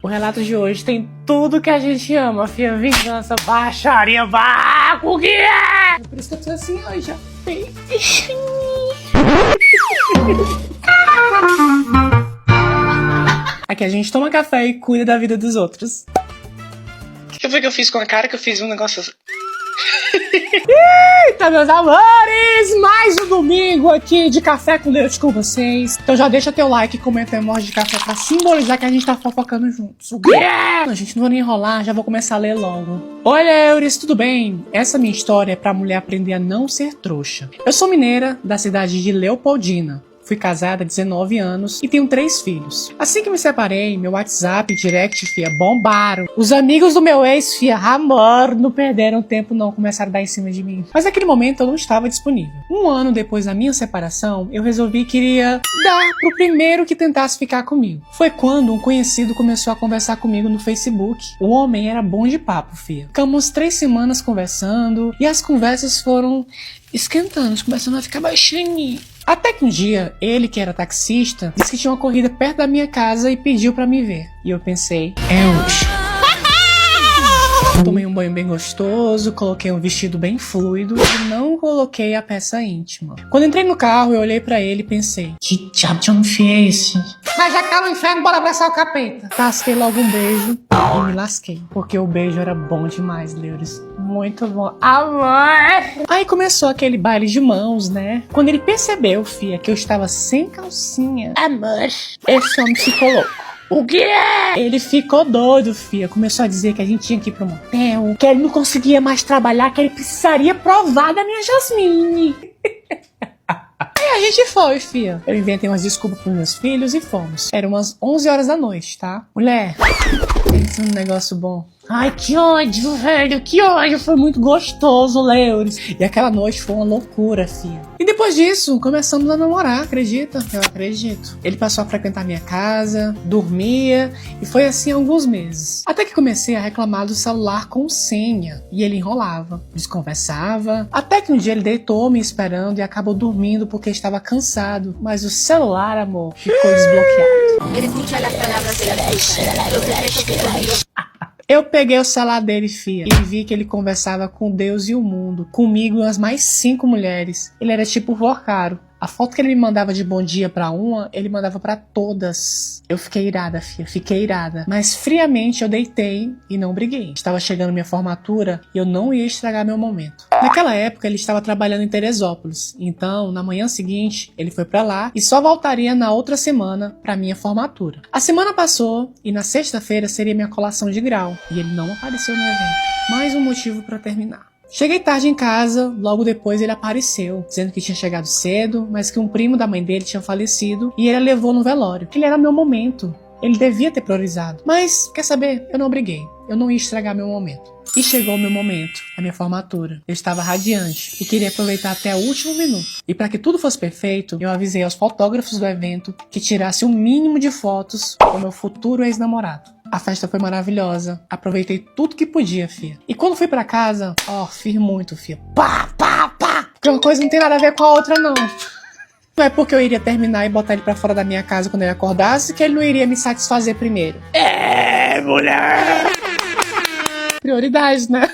O relato de hoje tem tudo que a gente ama, fia. Vingança, baixaria, o que é? Por isso que eu tô assim hoje, ó. Aqui a gente toma café e cuida da vida dos outros. O que foi que eu fiz com a cara que eu fiz um negócio assim? Eita, meus amores! Mais um domingo aqui de Café com Deus com vocês. Então já deixa teu like e comenta emoji de café pra simbolizar que a gente tá fofocando juntos. A gente não vai nem enrolar, já vou começar a ler logo. Oi, Eures, tudo bem? Essa minha história é pra mulher aprender a não ser trouxa. Eu sou mineira da cidade de Leopoldina. Fui casada há 19 anos e tenho 3 filhos. Assim que me separei, meu WhatsApp e direct, fia, bombaram. Os amigos do meu ex, fia, amor, não perderam tempo não, começaram a dar em cima de mim. Mas naquele momento eu não estava disponível. Um ano depois da minha separação, eu resolvi que iria dar pro primeiro que tentasse ficar comigo. Foi quando um conhecido começou a conversar comigo no Facebook. O homem era bom de papo, fia. Ficamos 3 semanas conversando e as conversas foram esquentando, começando a ficar baixinho. Até que um dia, ele que era taxista, disse que tinha uma corrida perto da minha casa e pediu pra me ver. E eu pensei, é hoje. Tomei um banho bem gostoso, coloquei um vestido bem fluido e não coloquei a peça íntima. Quando entrei no carro, eu olhei pra ele e pensei, que diabo de homem feio é esse? Mas já que tá no inferno, bora abraçar o capeta. Tasquei logo um beijo e me lasquei. Porque o beijo era bom demais, Leures. Muito bom. Amor! Aí começou aquele baile de mãos, né? Quando ele percebeu, fia, que eu estava sem calcinha. Amor! Esse homem ficou louco. O que é? Ele ficou doido, fia. Começou a dizer que a gente tinha que ir pro motel, que ele não conseguia mais trabalhar, que ele precisaria provar da minha Jasmine. Aí a gente foi, fia. Eu inventei umas desculpas pros meus filhos e fomos. Eram umas 11 horas da noite, tá? Mulher, pensa num negócio bom. Ai, que ódio, velho, que ódio. Foi muito gostoso, Leures. E aquela noite foi uma loucura, fia. E depois disso, começamos a namorar, acredita? Eu acredito. Ele passou a frequentar minha casa, dormia, e foi assim alguns meses. Até que comecei a reclamar do celular com senha. E ele enrolava, desconversava. Até que um dia ele deitou me esperando e acabou dormindo porque estava cansado. Mas o celular, amor, ficou desbloqueado. Eu peguei o celular dele, fia, e vi que ele conversava com Deus e o mundo. Comigo e umas mais 5 mulheres. Ele era tipo Vorcaro. A foto que ele me mandava de bom dia pra uma, ele mandava pra todas. Eu fiquei irada, fia, fiquei irada. Mas friamente eu deitei e não briguei. Estava chegando minha formatura e eu não ia estragar meu momento. Naquela época ele estava trabalhando em Teresópolis. Então, na manhã seguinte, ele foi pra lá e só voltaria na outra semana pra minha formatura. A semana passou e na sexta-feira seria minha colação de grau. E ele não apareceu no evento. Mais um motivo pra terminar. Cheguei tarde em casa, logo depois ele apareceu, dizendo que tinha chegado cedo, mas que um primo da mãe dele tinha falecido e ele a levou no velório. Ele era meu momento, ele devia ter priorizado. Mas, quer saber, eu não briguei, eu não ia estragar meu momento. E chegou o meu momento, a minha formatura. Eu estava radiante e queria aproveitar até o último minuto. E para que tudo fosse perfeito, eu avisei aos fotógrafos do evento que tirasse o mínimo de fotos com meu futuro ex-namorado. A festa foi maravilhosa, aproveitei tudo que podia, fia. E quando fui pra casa, fiz muito, fia. Pá, pá, pá! Porque uma coisa não tem nada a ver com a outra, não. Não é porque eu iria terminar e botar ele pra fora da minha casa quando ele acordasse que ele não iria me satisfazer primeiro. É, mulher! Prioridades, né?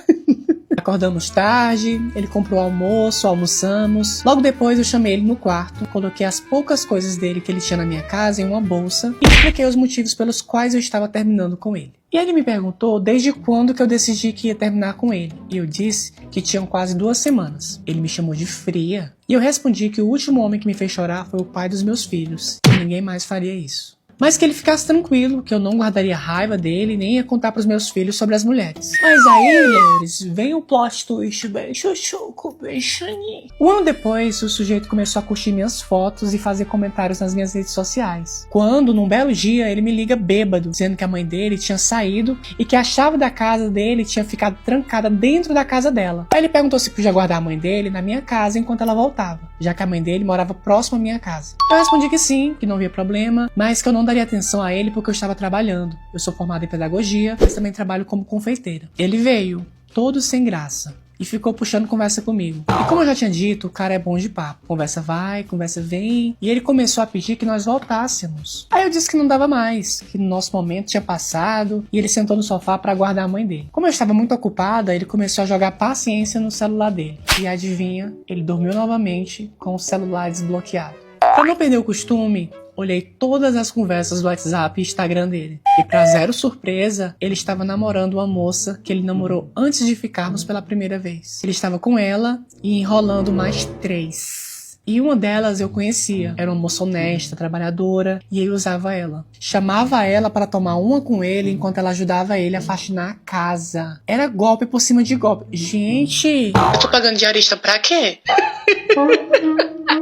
Acordamos tarde, ele comprou almoço, almoçamos. Logo depois eu chamei ele no quarto, coloquei as poucas coisas dele que ele tinha na minha casa em uma bolsa e expliquei os motivos pelos quais eu estava terminando com ele. E ele me perguntou desde quando que eu decidi que ia terminar com ele. E eu disse que tinham quase 2 semanas. Ele me chamou de fria. E eu respondi que o último homem que me fez chorar foi o pai dos meus filhos. E ninguém mais faria isso. Mas que ele ficasse tranquilo, que eu não guardaria raiva dele, nem ia contar pros meus filhos sobre as mulheres. Mas aí, Leures, vem o plot twist bem chuchuco, bem chaninho. Um ano depois, o sujeito começou a curtir minhas fotos e fazer comentários nas minhas redes sociais. Quando, num belo dia, ele me liga bêbado, dizendo que a mãe dele tinha saído e que a chave da casa dele tinha ficado trancada dentro da casa dela. Aí ele perguntou se podia guardar a mãe dele na minha casa enquanto ela voltava, já que a mãe dele morava próximo à minha casa. Eu respondi que sim, que não havia problema, mas que eu não daria atenção a ele porque eu estava trabalhando. Eu sou formada em pedagogia, mas também trabalho como confeiteira. Ele veio, todo sem graça. e ficou puxando conversa comigo. E como eu já tinha dito, o cara é bom de papo. Conversa vai, conversa vem. E ele começou a pedir que nós voltássemos. Aí eu disse que não dava mais, que no nosso momento tinha passado, e ele sentou no sofá pra aguardar a mãe dele. Como eu estava muito ocupada, ele começou a jogar paciência no celular dele. E adivinha, ele dormiu novamente com o celular desbloqueado. Pra não perder o costume, olhei todas as conversas do WhatsApp e Instagram dele. E pra zero surpresa, ele estava namorando uma moça que ele namorou antes de ficarmos pela primeira vez. Ele estava com ela e enrolando mais 3. E uma delas eu conhecia. Era uma moça honesta, trabalhadora, e ele usava ela. Chamava ela para tomar uma com ele enquanto ela ajudava ele a faxinar a casa. Era golpe por cima de golpe. Gente... Eu tô pagando diarista pra quê?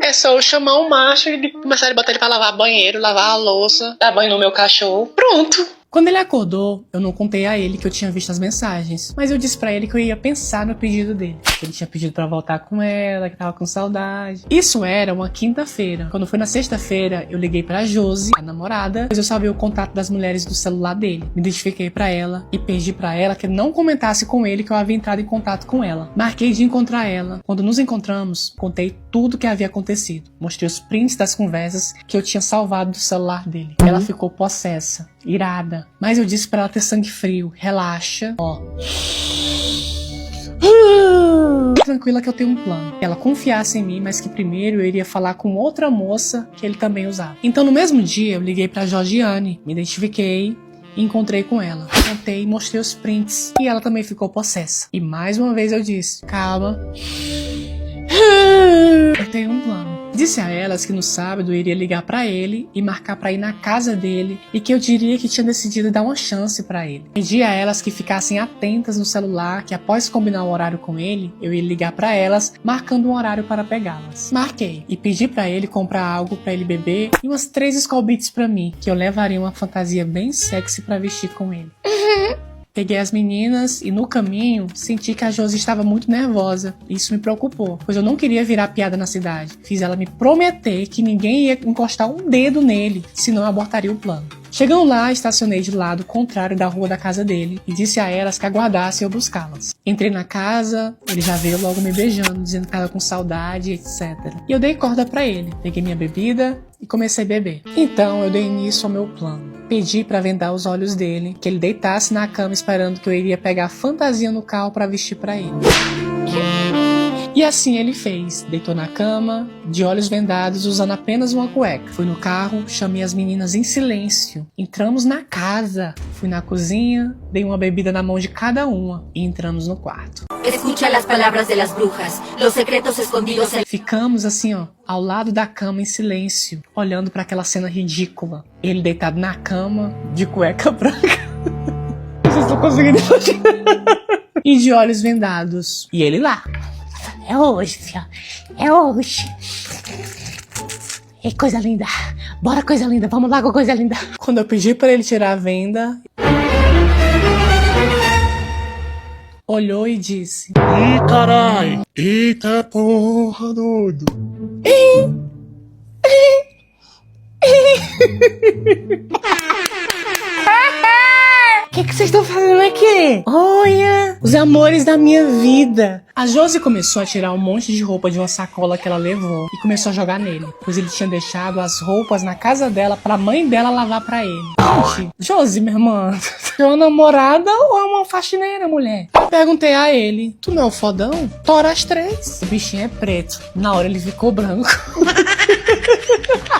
É só eu chamar um macho e começar a botar ele pra lavar banheiro, lavar a louça, dar banho no meu cachorro. Pronto. Quando ele acordou, eu não contei a ele que eu tinha visto as mensagens, mas eu disse pra ele que eu ia pensar no pedido dele. Que ele tinha pedido pra voltar com ela, que tava com saudade. Isso era uma quinta-feira. Quando foi na sexta-feira, eu liguei pra Josi, a namorada, pois eu salvei o contato das mulheres do celular dele. Me identifiquei pra ela e pedi pra ela que não comentasse com ele que eu havia entrado em contato com ela. Marquei de encontrar ela. Quando nos encontramos, contei tudo o que havia acontecido. Mostrei os prints das conversas que eu tinha salvado do celular dele. Ela ficou possessa, irada. Mas eu disse pra ela ter sangue frio. Relaxa. Ó. Tranquila que eu tenho um plano. Que ela confiasse em mim, mas que primeiro eu iria falar com outra moça que ele também usava. Então no mesmo dia eu liguei pra Georgiane, me identifiquei e encontrei com ela. Contei e mostrei os prints. E ela também ficou possessa. E mais uma vez eu disse, calma. Eu tenho um plano. Disse a elas que no sábado eu iria ligar pra ele e marcar pra ir na casa dele e que eu diria que tinha decidido dar uma chance pra ele. Pedi a elas que ficassem atentas no celular, que após combinar o horário com ele, eu ia ligar pra elas, marcando um horário para pegá-las. Marquei e pedi pra ele comprar algo pra ele beber e umas 3 Skol Beats pra mim, que eu levaria uma fantasia bem sexy pra vestir com ele. Peguei as meninas e no caminho senti que a Josi estava muito nervosa. Isso me preocupou, pois eu não queria virar piada na cidade. Fiz ela me prometer que ninguém ia encostar um dedo nele, senão eu abortaria o plano. Chegando lá, estacionei de lado contrário da rua da casa dele e disse a elas que aguardassem eu buscá-las. Entrei na casa, ele já veio logo me beijando, dizendo que estava com saudade, etc. E eu dei corda pra ele, peguei minha bebida e comecei a beber. Então eu dei início ao meu plano. Pedi pra vendar os olhos dele, que ele deitasse na cama esperando que eu iria pegar a fantasia no carro pra vestir pra ele. E assim ele fez, deitou na cama, de olhos vendados, usando apenas uma cueca. Fui no carro, chamei as meninas em silêncio. Entramos na casa, fui na cozinha, dei uma bebida na mão de cada uma e entramos no quarto. Escucha las palabras de las brujas, los secretos escondidos en... Ficamos assim, ó, ao lado da cama em silêncio, olhando pra aquela cena ridícula. Ele deitado na cama, de cueca branca. Vocês estão conseguindo imaginar? E de olhos vendados. E ele lá. É hoje, filha. É hoje. É coisa linda. Bora, coisa linda. Vamos lá com coisa linda. Quando eu pedi pra ele tirar a venda, olhou e disse: Ih, carai! Eita porra, doido! O que vocês estão fazendo aqui? Olha, os amores da minha vida. A Josi começou a tirar um monte de roupa de uma sacola que ela levou e começou a jogar nele, pois ele tinha deixado as roupas na casa dela pra mãe dela lavar pra ele. Gente, Josi, minha irmã, é uma namorada ou é uma faxineira, mulher? Eu perguntei a ele: tu não é o fodão? Tora as 3. O bichinho é preto. Na hora ele ficou branco.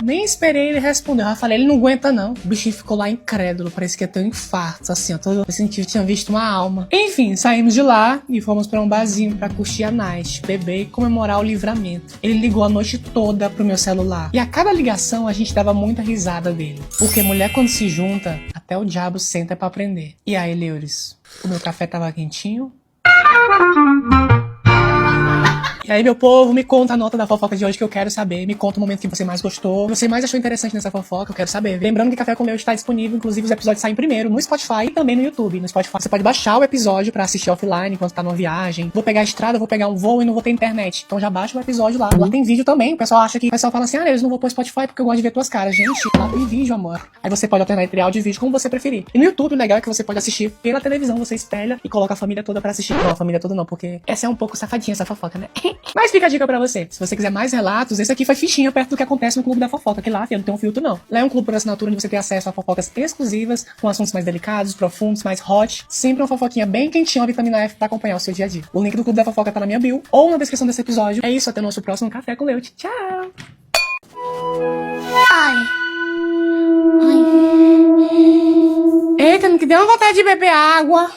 Nem esperei ele responder. Eu já falei, ele não aguenta não. O bichinho ficou lá incrédulo, parecia que ia ter um infarto, assim, eu senti que tinha visto uma alma. Enfim, saímos de lá e fomos pra um barzinho pra curtir a night, beber e comemorar o livramento. Ele ligou a noite toda pro meu celular. E a cada ligação a gente dava muita risada dele. Porque mulher quando se junta, até o diabo senta pra aprender. E aí, Leures, o meu café tava quentinho? E aí, meu povo, me conta a nota da fofoca de hoje que eu quero saber. Me conta o momento que você mais gostou, o que você mais achou interessante nessa fofoca, eu quero saber. Lembrando que Café com Leite está disponível, inclusive os episódios saem primeiro no Spotify e também no YouTube. No Spotify você pode baixar o episódio pra assistir offline enquanto tá numa viagem. Vou pegar a estrada, vou pegar um voo e não vou ter internet. Então já baixa o episódio lá. Lá tem vídeo também. O pessoal acha que... O pessoal fala assim, eles não vão pôr Spotify porque eu gosto de ver tuas caras. Gente, lá tem vídeo, amor. Aí você pode alternar entre áudio e vídeo como você preferir. E no YouTube o legal é que você pode assistir pela televisão, você espelha e coloca a família toda pra assistir. Não, a família toda não, porque essa é um pouco safadinha, essa fofoca, né? Mas fica a dica pra você. Se você quiser mais relatos, esse aqui foi fichinha perto do que acontece no Clube da Fofoca, que lá, filho, não tem um filtro, não. Lá é um clube por assinatura onde você tem acesso a fofocas exclusivas, com assuntos mais delicados, profundos, mais hot. Sempre uma fofoquinha bem quentinha, uma vitamina F pra acompanhar o seu dia a dia. O link do Clube da Fofoca tá na minha bio ou na descrição desse episódio. É isso, até o nosso próximo Café com Leite. Tchau! Ai. Eita, me deu uma vontade de beber água.